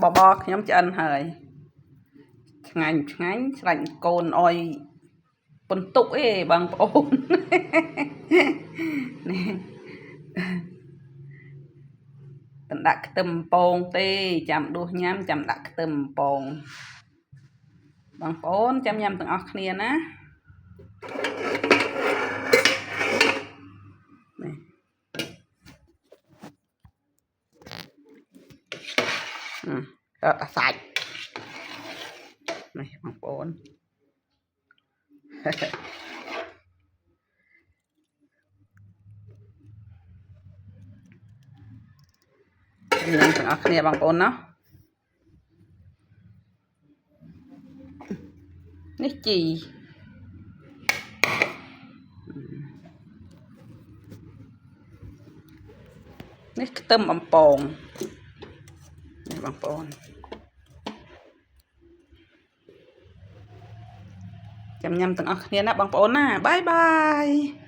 បបខ្ញុំឆ្អិនហើយឆ្ងាញ់ឆ្ងាញ់ស្រាច់កូនអុយបន្ទុកអីបងប្អូននេះមិនដាក់ខ្ទឹមពងទេចាំដួសញ៉ាំចាំដាក់ខ្ទឹមពងបងប្អូនចាំញ៉ាំទាំងអស់គ្នាណារត់អាសាច់នេះបងប្អូនញ៉ាំទាំងអស់គ្នាបងប្អូនណានេះជីនេះខ្ទឹមបំពងនេះបងប្អូនចាំញ៉ាំទាំងអស់គ្នាណាបងប្អូនណាបាយបាយ